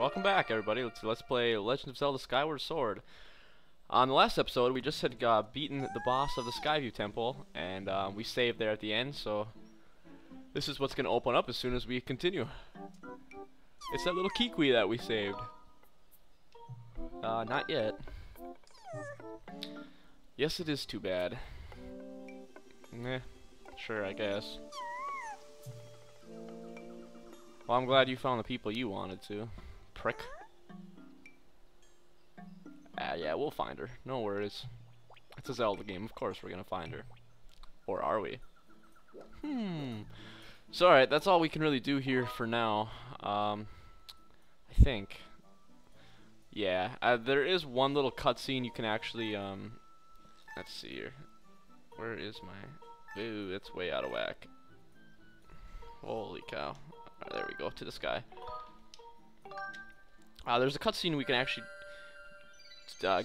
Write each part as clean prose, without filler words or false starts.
welcome back, everybody. Let's play Legend of Zelda: Skyward Sword. On the last episode, we just had beaten the boss of the Skyview Temple, and we saved there at the end. So this is what's going to open up as soon as we continue. It's that little Kikwi that we saved. Not yet. Yes, it is too bad. Meh. Sure, I guess. Well, I'm glad you found the people you wanted to. Prick. Yeah, we'll find her. No worries. It's a Zelda game. Of course we're gonna find her. Or are we? So, alright, that's all we can really do here for now. I think. Yeah, there is one little cutscene you can actually, let's see here. Where is my... Ooh, that's way out of whack. Holy cow. There we go, to the sky. There's a cutscene we can actually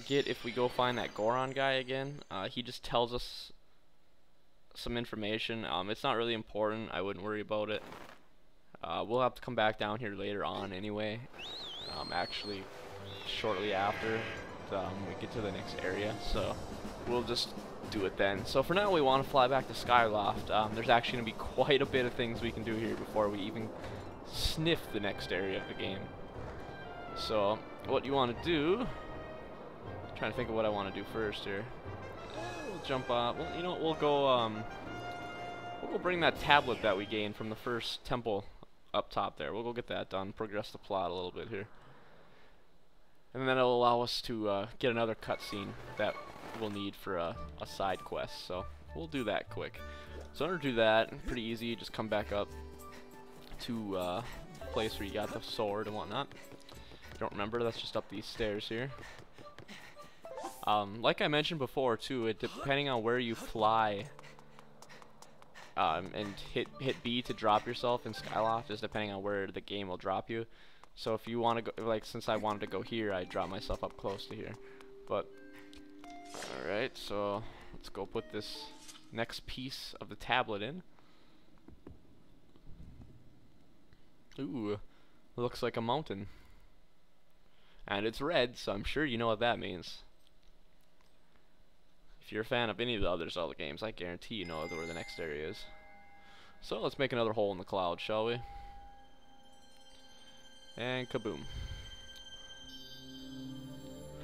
get if we go find that Goron guy again. He just tells us some information. It's not really important. I wouldn't worry about it. We'll have to come back down here later on anyway. Actually, shortly after we get to the next area. So we'll just do it then. So for now, we want to fly back to Skyloft. There's actually going to be quite a bit of things we can do here before we even sniff the next area of the game. So what you want to do, I'm trying to think of what I want to do first here. We'll jump off. Well, you know what, we'll go bring that tablet that we gained from the first temple up top there. We'll go get that done, progress the plot a little bit here. And then it'll allow us to get another cutscene that we'll need for a side quest. So we'll do that quick. So in order to do that, pretty easy, just come back up to the place where you got the sword and whatnot. Don't remember, that's just up these stairs here. Like I mentioned before too, depending on where you fly and hit B to drop yourself in Skyloft is depending on where the game will drop you. So if you want to go, like since I wanted to go here, I drop myself up close to here. But alright, so let's go put this next piece of the tablet in. Ooh, looks like a mountain. And it's red, so I'm sure you know what that means. If you're a fan of any of the other Zelda games, I guarantee you know where the next area is. So let's make another hole in the cloud, shall we? And kaboom.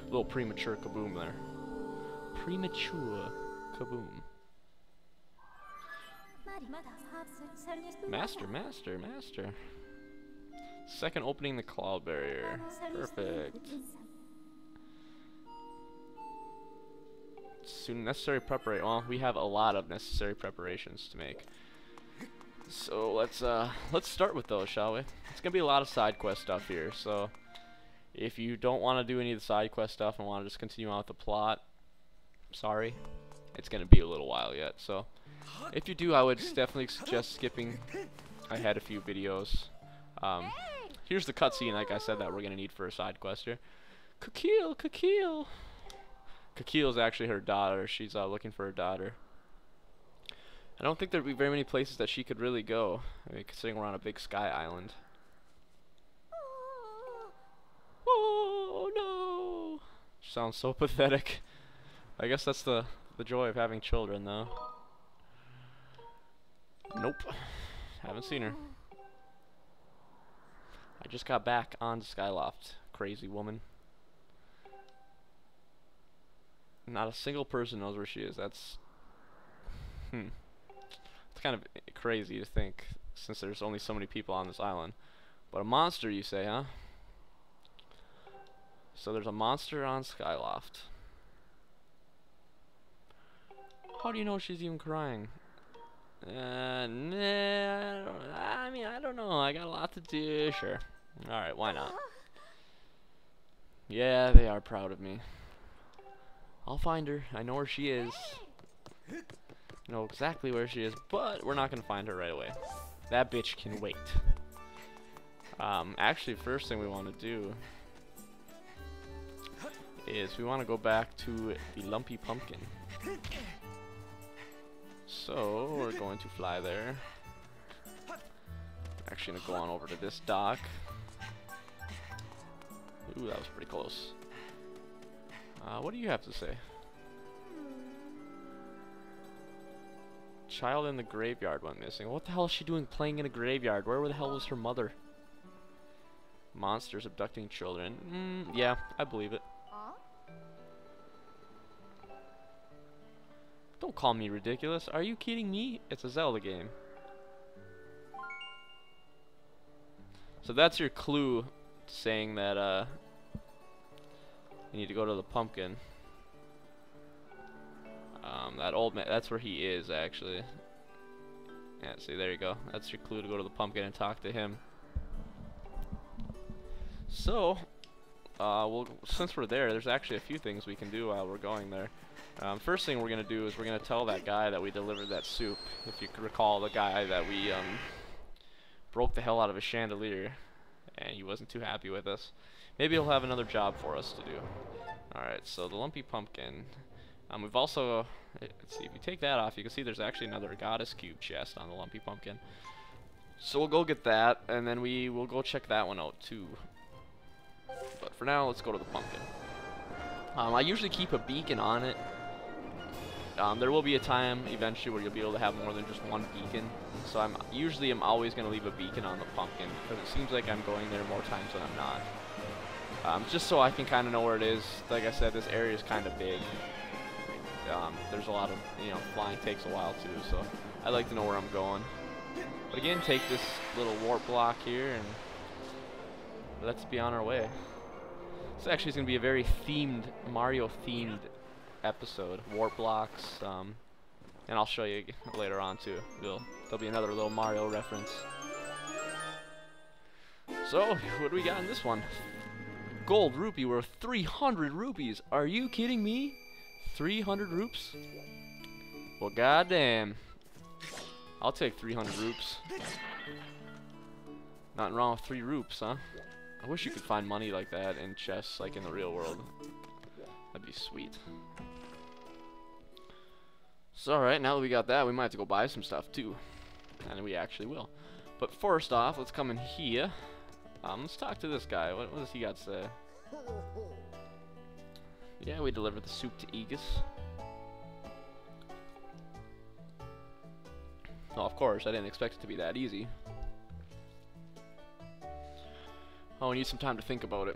A little premature kaboom there. Premature kaboom. Master. Second opening the cloud barrier. Perfect. Soon necessary preparation. Well, we have a lot of necessary preparations to make. So let's start with those, shall we? It's gonna be a lot of side quest stuff here. So if you don't want to do any of the side quest stuff and want to just continue on with the plot, sorry, it's gonna be a little while yet. So if you do, I would definitely suggest skipping ahead a few videos. Here's the cutscene, like I said, that we're gonna need for a side quest here. Kakeel. Kakeel's actually her daughter. She's looking for her daughter. I don't think there'd be very many places that she could really go. I mean, considering we're on a big sky island. Oh no! Sounds so pathetic. I guess that's the joy of having children, though. Nope. Haven't seen her. I just got back on Skyloft. Crazy woman. Not a single person knows where she is. That's... It's kind of crazy to think, since there's only so many people on this island. But a monster, you say, huh? So there's a monster on Skyloft. How do you know she's even crying? Nah, I mean, I don't know. I got a lot to do. Sure. Alright, why not? Yeah, they are proud of me. I'll find her. I know where she is. I know exactly where she is, but we're not going to find her right away. That bitch can wait. Actually, first thing we want to do is we want to go back to the Lumpy Pumpkin. So we're going to fly there. Actually gonna go on over to this dock. Ooh, that was pretty close. What do you have to say? Child in the graveyard went missing. What the hell is she doing playing in a graveyard? Where the hell was her mother? Monsters abducting children. Yeah, I believe it. Don't call me ridiculous. Are you kidding me? It's a Zelda game. So that's your clue saying that you need to go to the pumpkin. That old man, that's where he is actually. Yeah, see, there you go. That's your clue to go to the pumpkin and talk to him. So, well, since we're there, there's actually a few things we can do while we're going there. First thing we're going to do is we're going to tell that guy that we delivered that soup. If you can recall, the guy that we broke the hell out of a chandelier, and he wasn't too happy with us. Maybe he'll have another job for us to do. Alright, so the lumpy pumpkin. We've also, let's see, if you take that off, you can see there's actually another goddess cube chest on the lumpy pumpkin. So we'll go get that, and then we will go check that one out too. But for now, let's go to the pumpkin. I usually keep a beacon on it. There will be a time eventually where you'll be able to have more than just one beacon. So I'm always going to leave a beacon on the pumpkin, because it seems like I'm going there more times than I'm not. Just so I can kind of know where it is. Like I said, this area is kind of big. There's a lot of, flying takes a while too, so I like to know where I'm going. But again, take this little warp block here and let's be on our way. This actually is going to be a very themed, Mario-themed episode. Warp blocks, and I'll show you later on too. There'll be another little Mario reference. So, what do we got in this one? Gold rupee worth 300 rupees. Are you kidding me? 300 roops? Well, goddamn. I'll take 300 roops. Nothing wrong with 3 roops, huh? I wish you could find money like that in chests, like in the real world. That'd be sweet. So, alright, now that we got that, we might have to go buy some stuff too. And we actually will. But first off, let's come in here. Let's talk to this guy. What does he got to say? Yeah, we delivered the soup to Aegis. Oh, of course, I didn't expect it to be that easy. Oh, we need some time to think about it.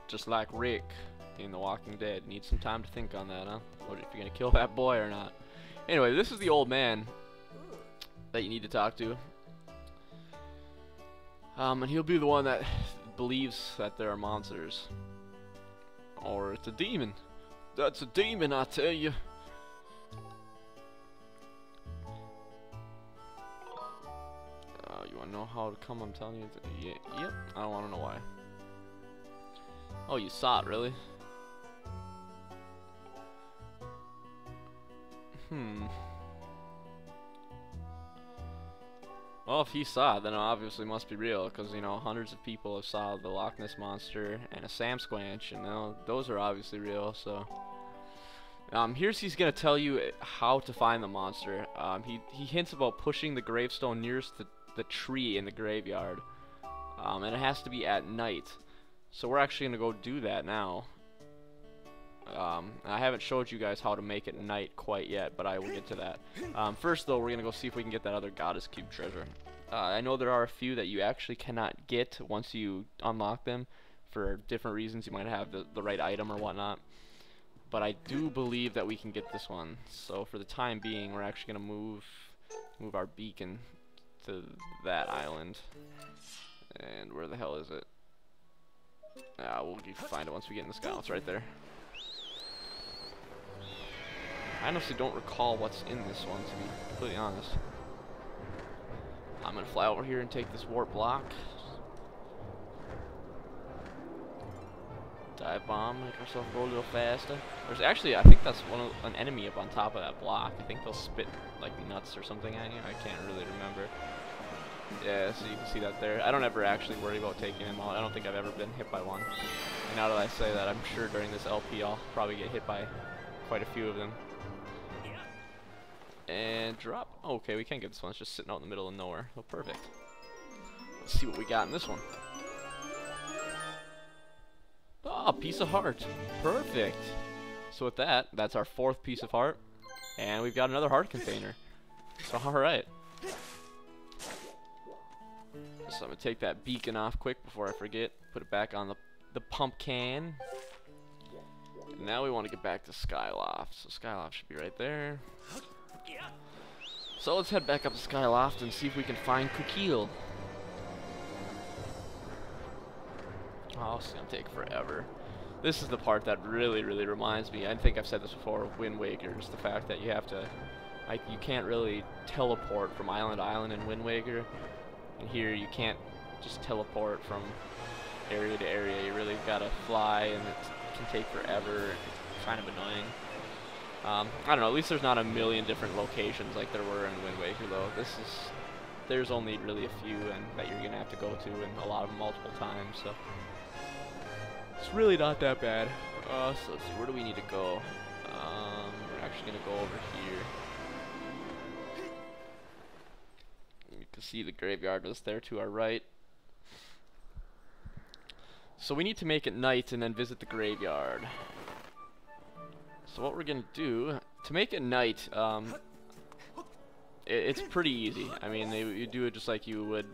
Just like Rick in The Walking Dead. Need some time to think on that, huh? What if you're gonna kill that boy or not? Anyway, this is the old man that you need to talk to. And he'll be the one that believes that there are monsters. Or it's a demon. That's a demon, I tell you. You wanna know how to come? I'm telling you. Yep. I don't wanna know why. Oh, you saw it, really? Well, if he saw it, then it obviously must be real, because, hundreds of people have saw the Loch Ness Monster and a Sam Squanch, and those are obviously real, so... he's going to tell you how to find the monster. He hints about pushing the gravestone nearest the tree in the graveyard, and it has to be at night. So we're actually going to go do that now. I haven't showed you guys how to make it night quite yet, but I will get to that. First, though, we're going to go see if we can get that other Goddess Cube treasure. I know there are a few that you actually cannot get once you unlock them. For different reasons, you might have the right item or whatnot. But I do believe that we can get this one. So for the time being, we're actually going to move our beacon to that island. And where the hell is it? We'll find it once we get in the sky. It's right there. I honestly don't recall what's in this one, to be completely honest. I'm gonna fly over here and take this warp block. Dive bomb, make ourselves go a little faster. There's actually, I think that's an enemy up on top of that block. I think they'll spit like nuts or something at you. I can't really remember. Yeah, so you can see that there. I don't ever actually worry about taking them out. I don't think I've ever been hit by one. And now that I say that, I'm sure during this LP I'll probably get hit by quite a few of them. And drop. Oh, okay, we can't get this one. It's just sitting out in the middle of nowhere. Oh, perfect. Let's see what we got in this one. Oh, piece of heart. Perfect. So with that, that's our 4th piece of heart. And we've got another heart container. So alright. So I'm going to take that beacon off quick before I forget. Put it back on the pumpkin. And now we want to get back to Skyloft. So Skyloft should be right there. So let's head back up to Skyloft and see if we can find Kukil. Oh, it's going to take forever. This is the part that really reminds me. I think I've said this before of Wind Waker. Is the fact that you have to, like, you can't really teleport from island to island in Wind Waker. And here you can't just teleport from area to area. You really gotta fly, and it can take forever. It's kind of annoying. I don't know. At least there's not a million different locations like there were in Wind Waker, though. There's only really a few, and that you're gonna have to go to, and a lot of them multiple times. So. It's really not that bad. So let's see, where do we need to go? We're actually going to go over here. You can see the graveyard is there to our right. So we need to make it night and then visit the graveyard. So what we're going to do, to make it night, it's pretty easy. I mean, you do it just like you would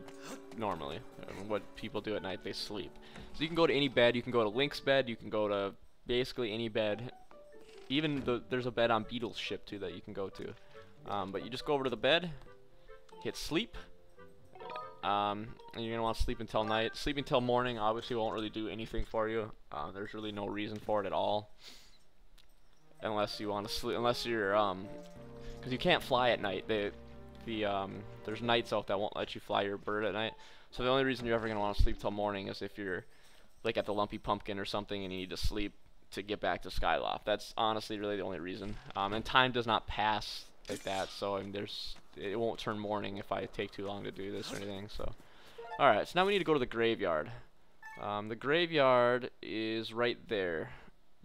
normally. What people do at night, they sleep. So you can go to any bed. You can go to Link's bed. You can go to basically any bed. Even there's a bed on Beetle's ship too that you can go to. But you just go over to the bed, hit sleep, and you're gonna want to sleep until night. Sleep until morning obviously won't really do anything for you. There's really no reason for it at all, unless you want to sleep. Unless you're because you can't fly at night. There's nights out that won't let you fly your bird at night. So the only reason you're ever gonna want to sleep till morning is if you're like at the Lumpy Pumpkin or something and you need to sleep to get back to Skyloft. That's honestly really the only reason. And time does not pass like that, so I mean, it won't turn morning if I take too long to do this or anything. So, all right. So now we need to go to the graveyard. The graveyard is right there,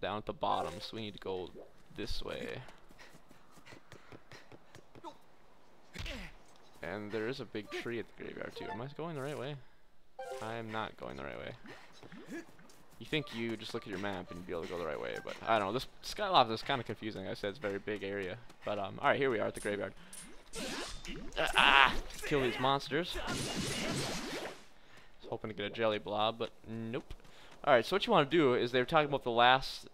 down at the bottom. So we need to go this way. And there is a big tree at the graveyard too. Am I going the right way? I am not going the right way. You think you just look at your map and you'd be able to go the right way, but I don't know. This Skyloft is kind of confusing. I said it's a very big area. But alright, here we are at the graveyard. Kill these monsters. I was hoping to get a jelly blob, but nope. Alright, so what you want to do is they were talking about the last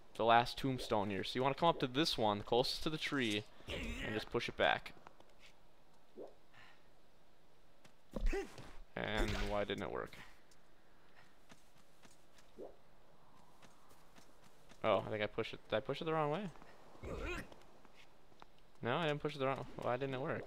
tombstone here. So you want to come up to this one, closest to the tree, and just push it back. And why didn't it work? Oh, I think I pushed it. Did I push it the wrong way? No, I didn't push it the wrong way. Why didn't it work?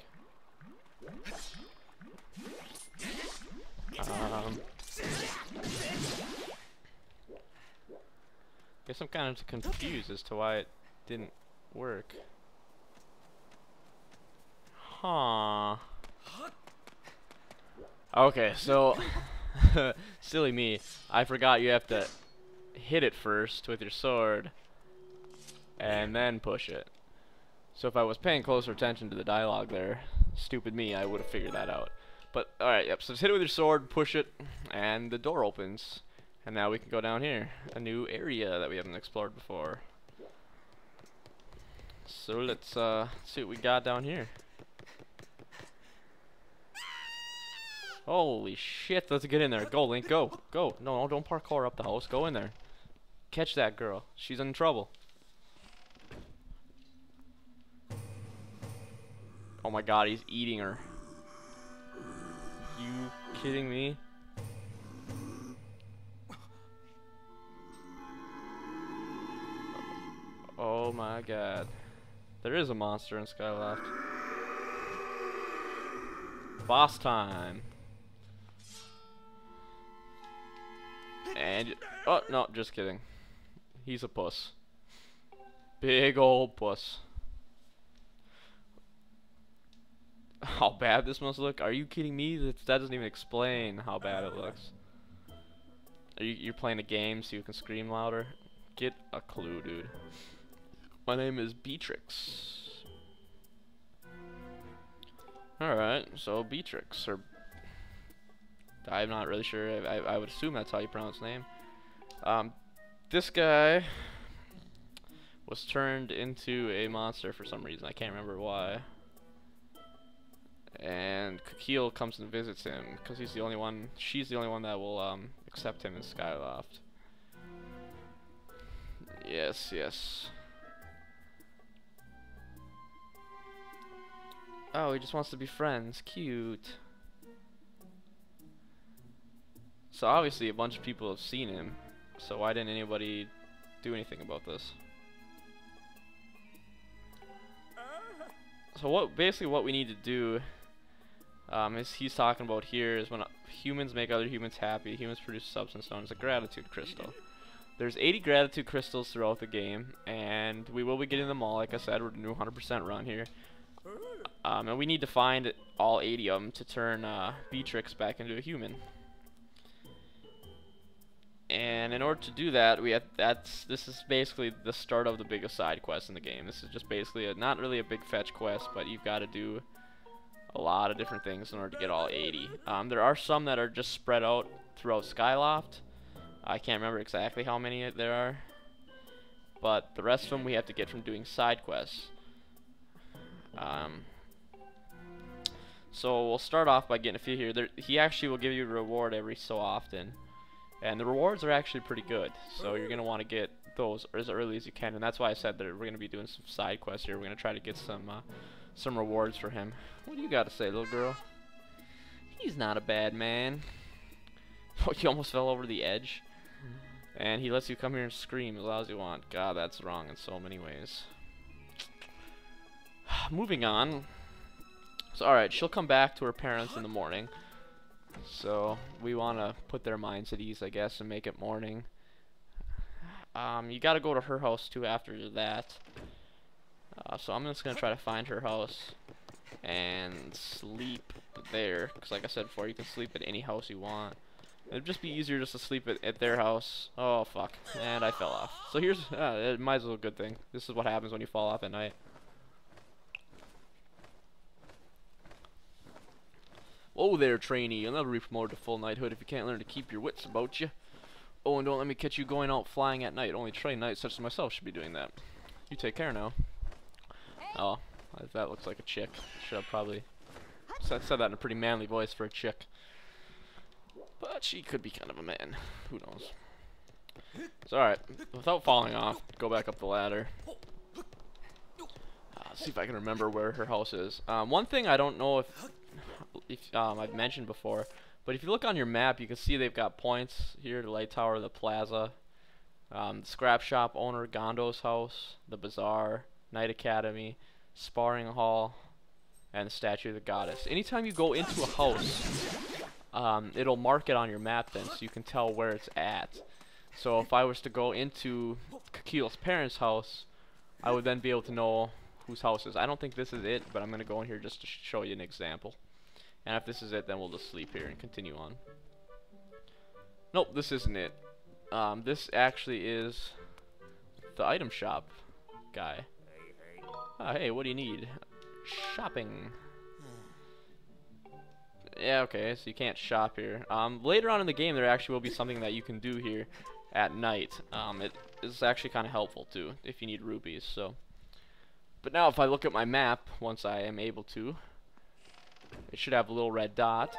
Guess I'm kind of confused as to why it didn't work. Huh. Okay, so silly me. I forgot you have to hit it first with your sword and then push it. So if I was paying closer attention to the dialogue there, stupid me, I would have figured that out. But alright, yep, so just hit it with your sword, push it, and the door opens. And now we can go down here, a new area that we haven't explored before. So let's see what we got down here. Holy shit, let's get in there. Go, Link, go. Go. No, don't parkour up the house. Go in there. Catch that girl. She's in trouble. Oh my god, he's eating her. You kidding me? Oh my god. There is a monster in Skyloft. Boss time. And oh no, just kidding. He's a puss. Big old puss. How bad this must look? Are you kidding me? That doesn't even explain how bad it looks. You're playing a game so you can scream louder? Get a clue, dude. My name is Beatrix. Alright, so Beatrix, or I'm not really sure. I would assume that's how you pronounce the name. this guy was turned into a monster for some reason. I can't remember why. And Kikil comes and visits him because she's the only one that will accept him in Skyloft. Yes, yes. Oh, he just wants to be friends. Cute. So obviously a bunch of people have seen him. So why didn't anybody do anything about this? So basically what we need to do is he's talking about here is when humans make other humans happy, humans produce a substance known as a gratitude crystal. There's 80 gratitude crystals throughout the game, and we will be getting them all. Like I said, we're doing a 100% run here. And we need to find all 80 of them to turn Beatrix back into a human. And in order to do that, this is basically the start of the biggest side quest in the game. This is just basically not really a big fetch quest, but you've got to do a lot of different things in order to get all 80. There are some that are just spread out throughout Skyloft. I can't remember exactly how many there are, but the rest of them we have to get from doing side quests. So we'll start off by getting a few here. He actually will give you a reward every so often, and the rewards are actually pretty good. So you're gonna want to get those as early as you can, and that's why I said that we're gonna be doing some side quests here. We're gonna try to get some rewards for him. What do you got to say, little girl? He's not a bad man. Oh, you almost fell over the edge. And he lets you come here and scream as loud as you want. God, that's wrong in so many ways. Moving on. So, alright, she'll come back to her parents in the morning. So, we want to put their minds at ease, I guess, and make it morning. You got to go to her house, too, after that. So, I'm just going to try to find her house and sleep there. Because, like I said before, you can sleep at any house you want. It'd just be easier just to sleep at their house. Oh, fuck. And I fell off. So here's, it might as well a good thing. This is what happens when you fall off at night. Whoa there, trainee. You'll never be promoted to full knighthood if you can't learn to keep your wits about you. Oh, and don't let me catch you going out flying at night. Only trained knights such as myself should be doing that. You take care now. Oh, that looks like a chick. Should have probably said that in a pretty manly voice for a chick. But she could be kind of a man. Who knows? It's alright. Without falling off, go back up the ladder. See if I can remember where her house is. One thing I don't know if I've mentioned before, but if you look on your map, you can see they've got points here: the light tower, the plaza, the scrap shop owner, Gondo's house, the bazaar, Knight Academy, sparring hall, and the statue of the goddess. Anytime you go into a house, it'll mark it on your map then, so you can tell where it's at. So if I was to go into Kikil's parents' house, I would then be able to know whose house is. I don't think this is it, but I'm going to go in here just to show you an example. And if this is it, then we'll just sleep here and continue on. Nope, this isn't it. This actually is the item shop guy. Hey, what do you need? Shopping. Yeah, okay, so you can't shop here. Later on in the game, there actually will be something that you can do here at night. It is actually kind of helpful, too, if you need rupees, so. But now if I look at my map, once I am able to, it should have a little red dot.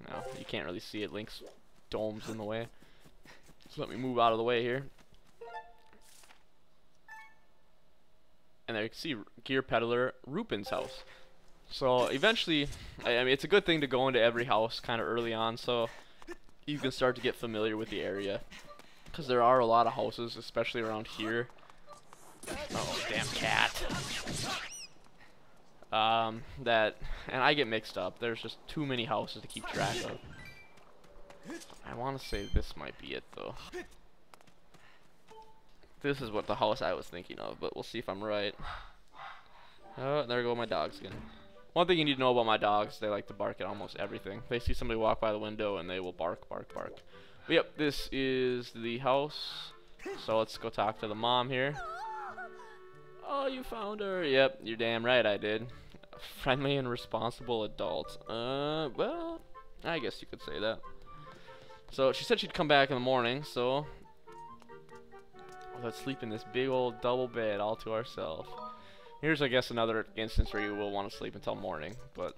No, you can't really see it. Link's dome's in the way. So let me move out of the way here. And there you can see Gear Peddler Rupin's house. So eventually, I mean, it's a good thing to go into every house kind of early on, so you can start to get familiar with the area. Because there are a lot of houses, especially around here. Oh, damn cat. And I get mixed up. There's just too many houses to keep track of. I want to say this might be it, though. This is what the house I was thinking of, but we'll see if I'm right. Oh, there go my dogs again. One thing you need to know about my dogs, they like to bark at almost everything. They see somebody walk by the window and they will bark, bark, bark. But yep, this is the house. So let's go talk to the mom here. Oh, you found her. Yep, you're damn right I did. A friendly and responsible adult. Well, I guess you could say that. So she said she'd come back in the morning, so Let's sleep in this big old double bed all to ourselves. Here's, I guess, another instance where you will want to sleep until morning, but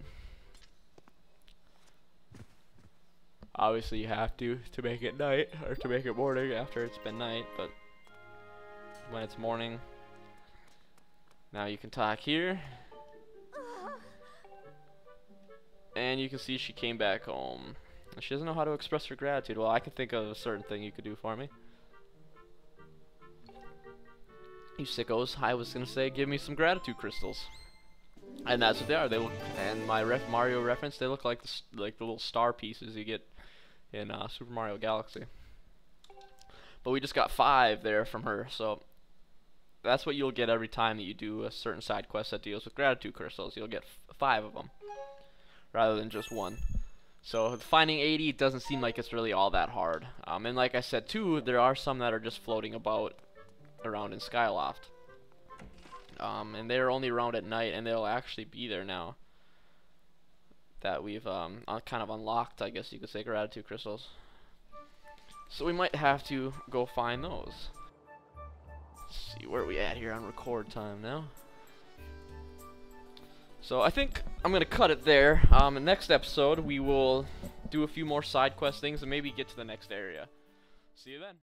obviously you have to make it night, or to make it morning after it's been night, but when it's morning, now you can talk here. And you can see she came back home. She doesn't know how to express her gratitude. Well, I can think of a certain thing you could do for me. You sickos, I was gonna say, give me some gratitude crystals. And that's what they are. They look, and my Mario reference, they look like the little star pieces you get in Super Mario Galaxy. But we just got 5 there from her, so that's what you'll get every time that you do a certain side quest that deals with gratitude crystals. You'll get 5 of them, rather than just 1. So finding 80 doesn't seem like it's really all that hard. And like I said too, there are some that are just floating about around in Skyloft. And they're only around at night, and they'll actually be there now that we've kind of unlocked, I guess you could say, gratitude crystals. So we might have to go find those. Let's see, where are we at here on record time now? So I think I'm gonna cut it there. In the next episode we will do a few more side quest things and maybe get to the next area. See you then.